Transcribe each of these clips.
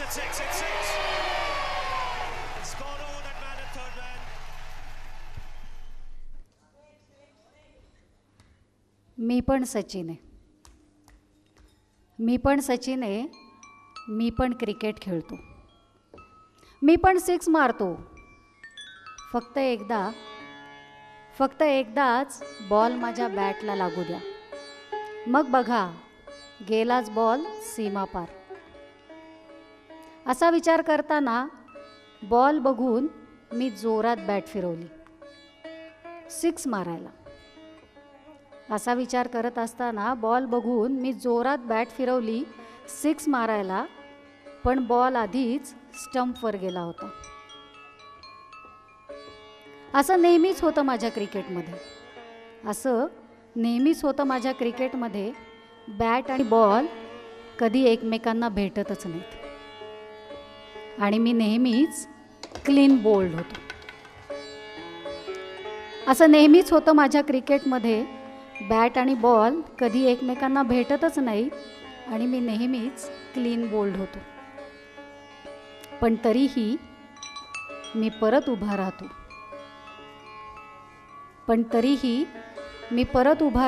It's six. It's six. It's gone over that man at third man. मी पण सचिन आहे. मी पण cricket खेळतो. मी पण सिक्स मारतो. फक्त एकदाच बॉल माझ्या बॅटला लागू द्या. मग बघा, गेलाच बॉल सीमापार. असा विचार करताना बॉल बघून मी जोरात बॅट फिरवली सिक्स मारायला. असा विचार करत असताना बॉल बघून मी जोरात बॅट फिरवली सिक्स मारायला, पण बॉल आधीच स्टंपवर गेला होता. असं नेहमीच होतं माझ्या क्रिकेटमध्ये. बॅट आणि बॉल कधी एकमेकांना भेटतच नाहीत आणि मी नेहमीच क्लीन बोल्ड होतो. असं नेहमीच होतं माझ्या क्रिकेटमध्ये. बॅट आणि बॉल कधी एकमेकांना भेटतच नाही आणि मी नेहमीच क्लीन बोल्ड होतो. पण तरीही मी परत उभा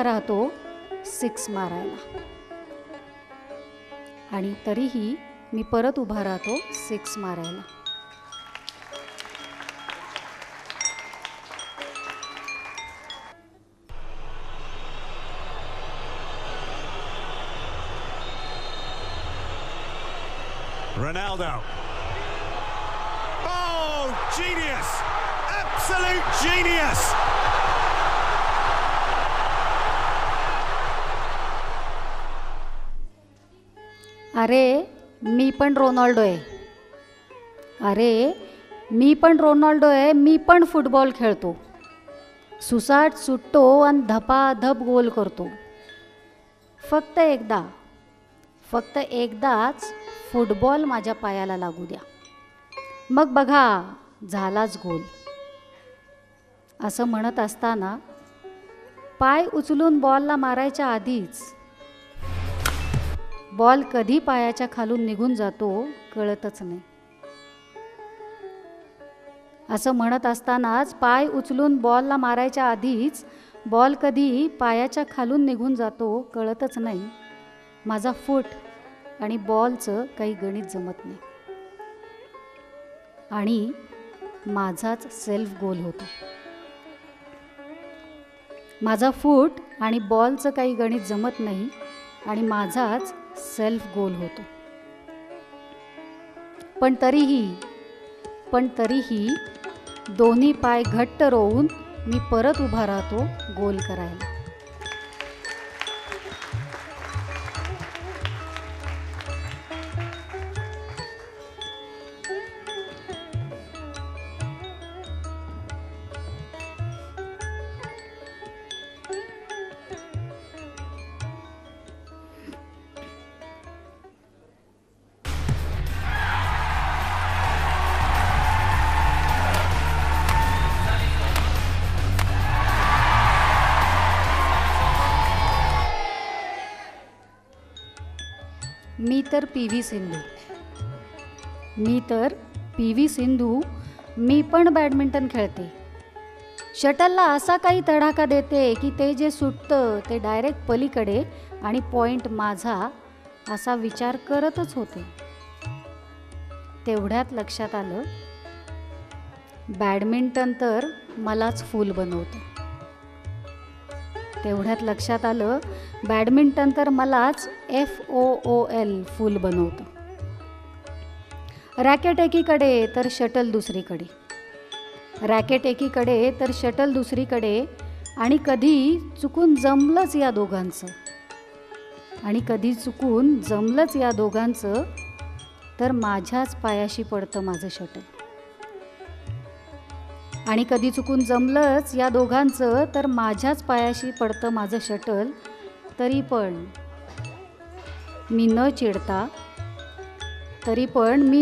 राहतो सिक्स मारायला. आणि तरीही मी परत उभा राहतो सिक्स मारायला. Ronaldo. Oh, genius! Absolute genius! अरे मी पण रोनाल्डो आहे. मी पण फुटबॉल खेळतो. सुसाट सुटतो आणि धपाधप गोल करतो. फक्त एकदाच फुटबॉल माझ्या पायाला लागू द्या. मग बघा, झालाच गोल. असं म्हणत असताना पाय उचलून बॉलला मारायच्या आधीच बॉल कधी पायाच्या खालून निघून जातो कळतच नाही. असं म्हणत असतानाच पाय उचलून बॉलला मारायच्या आधीच बॉल कधी पायाच्या खालून निघून जातो कळतच नाही. माझा फूट आणि बॉलचं काही गणित जमत नाही आणि माझाच सेल्फ गोल होतो. माझा फूट आणि बॉलचं काही गणित जमत नाही आणि माझाच सेल्फ गोल होतो. पण तरीही दोन्ही पाय घट्ट रोवून मी परत उभा राहतो गोल करायला. मी तर पी व्ही सिंधू मी पण बॅडमिंटन खेळते. शटलला असा काही तडाखा देते की ते जे सुटतं ते डायरेक्ट पलीकडे आणि पॉइंट माझा असा विचार करतच होते. तेवढ्यात लक्षात आलं बॅडमिंटन तर मलाच फूल बनवतं. FOOL फूल बनवतं. रॅकेट एकीकडे तर शटल दुसरीकडे आणि कधी चुकून जमलंच या दोघांचं तर माझ्याच पायाशी पडतं माझं शटल. आणि कधी चुकून जमलंच या दोघांचं तर माझ्याच पायाशी पडतं माझं शटल. तरी पण मी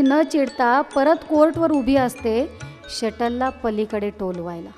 न चिडता परत कोर्टवर उभी असते शटलला पलीकडे टोलवायला.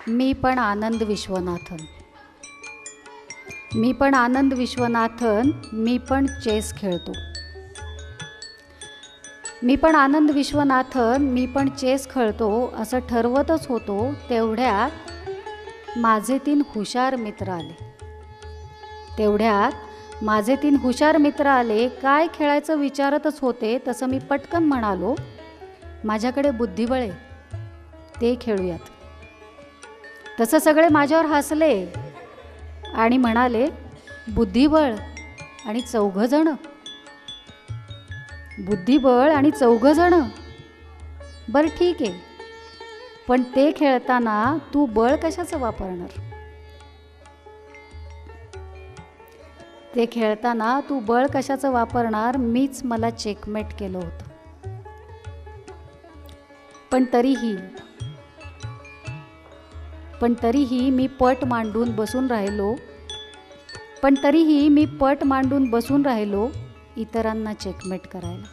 मी पण आनंद विश्वनाथन. मी पण आनंद विश्वनाथन. मी पण चेस खेळतो. मी पण आनंद विश्वनाथन. मी पण चेस खेळतो असं ठरवतच होतो तेवढ्यात माझे 3 हुशार मित्र आले. माझे 3 हुशार मित्र आले. काय खेळायचं विचारतच होते तसं मी पटकन म्हणालो, माझ्याकडे बुद्धिबळ आहे, ते खेळूयात. तसं सगळे माझ्यावर हसले आणि म्हणाले, बुद्धिबळ आणि 4 जण? बुद्धिबळ आणि 4 जण? बरं ठीक आहे, पण ते खेळताना तू बळ कशाचं वापरणार? ते खेळताना तू बळ कशाचं वापरणार? मीच मला चेकमेट केलं होतं. पण तरीही मी पट मांडून बसून राहिलो इतरांना चेकमेट करायला.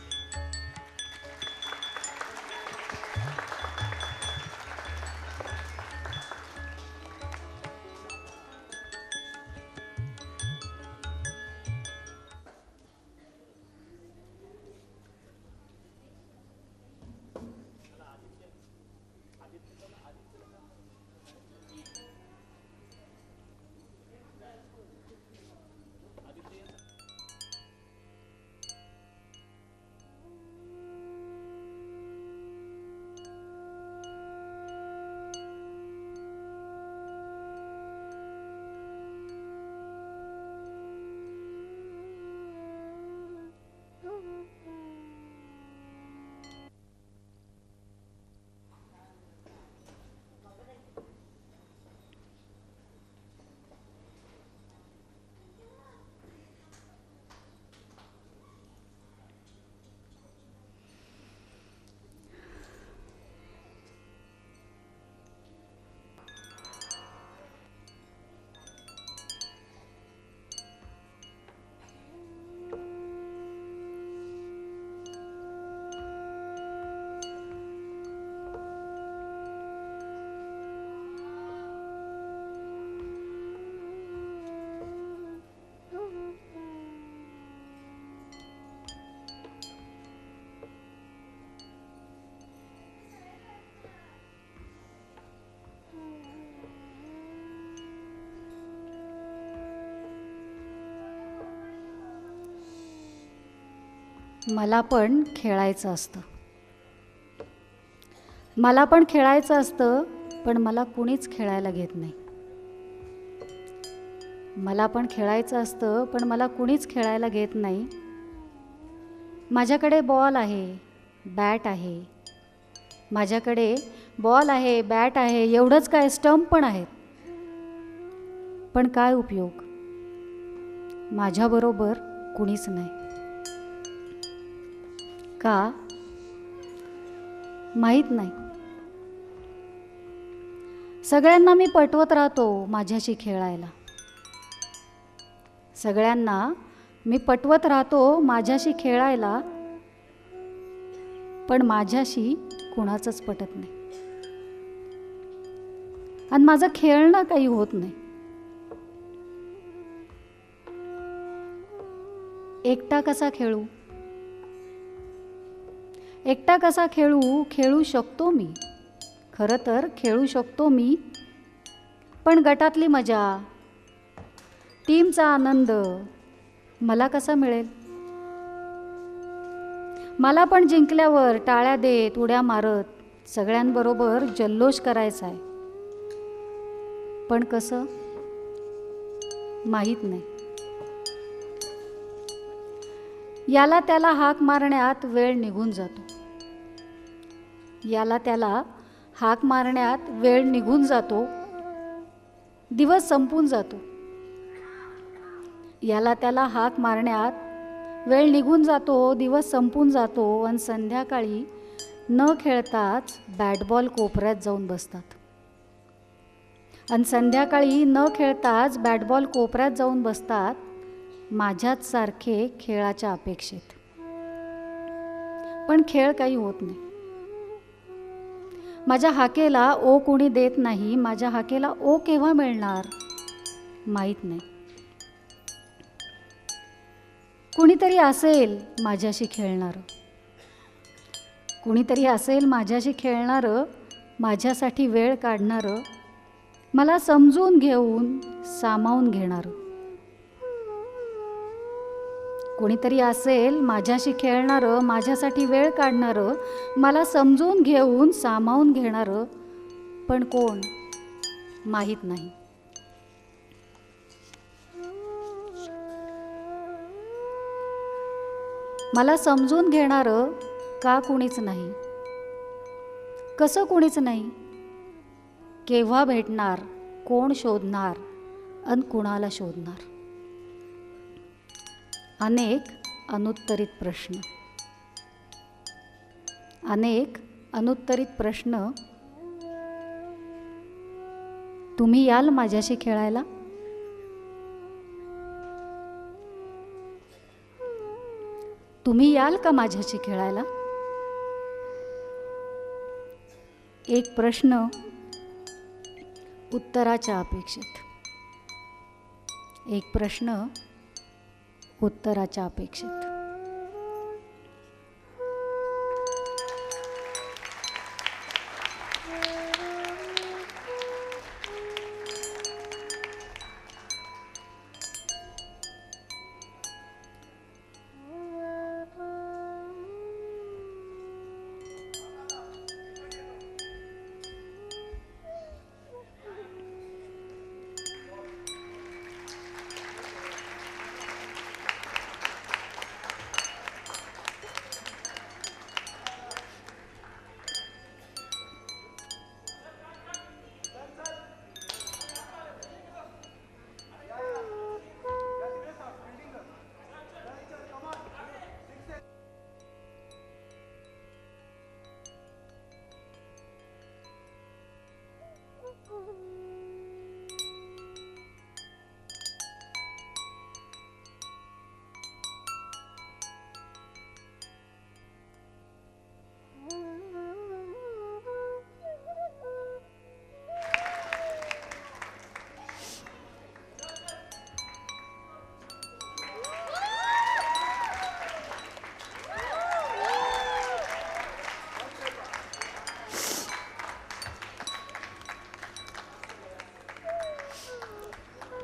मला पण खेळायचं असतं, पण मला कुणीच खेळायला घेत नाही. माझ्याकडे बॉल आहे, बॅट आहे, एवढंच काय, स्टंप पण आहेत. पण काय उपयोग? माझ्याबरोबर कुणीच नाही. का? माहीत नाही. सगळ्यांना मी पटवत राहतो माझ्याशी खेळायला, पण माझ्याशी कुणाचंच पटत नाही. आणि माझं खेळणं काही होत नाही. एकटा कसा खेळू? खेळू शकतो मी, खरं तर खेळू शकतो मी, पण गटातली मजा, टीमचा आनंद मला कसा मिळेल? मला पण जिंकल्यावर टाळ्या देत, उड्या मारत सगळ्यांबरोबर जल्लोष करायचा आहे. पण कसं? माहीत नाही. याला त्याला हाक मारण्यात वेळ निघून जातो. दिवस संपून जातो. आणि संध्याकाळी न खेळताच बॅट बॉल कोपऱ्यात जाऊन बसतात. माझ्याच सारखे खेळाच्या अपेक्षेत. पण खेळ काही होत नाही. माझ्या हाकेला ओ कोणी देत नाही, माझ्या हाकेला ओ केव्हा मिळणार माहीत नाही. कुणीतरी असेल माझ्याशी खेळणारं, कुणीतरी असेल माझ्याशी खेळणारं, माझ्यासाठी वेळ काढणारं, मला समजून घेऊन सामावून घेणारं. कोणीतरी असेल माझ्याशी खेळणारं, माझ्यासाठी वेळ काढणारं, मला समजून घेऊन सामावून घेणारं, पण कोण माहीत नाही. मला समजून घेणारं का कुणीच नाही, कसं कुणीच नाही. केव्हा भेटणार, कोण शोधणार अन कुणाला शोधणार. अनेक अनुत्तरित प्रश्न, अनेक अनुत्तरित प्रश्न. तुम्ही याल माझ्याशी खेळायला? तुम्ही याल का माझ्याशी खेळायला? एक प्रश्न उत्तराच्या अपेक्षेत, एक प्रश्न उत्तराच्या अपेक्षेत.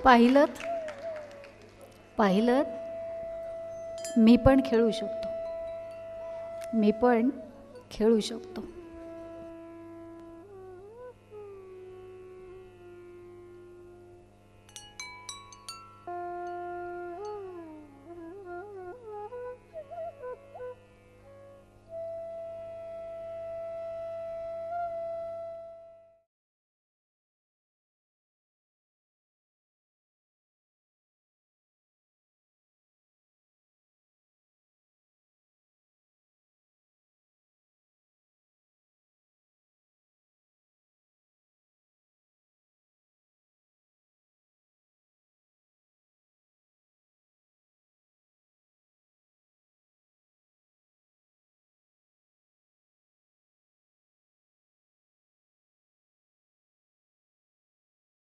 पाहिलंत, पाहिलंत, मी पण खेळू शकतो, मी पण खेळू शकतो.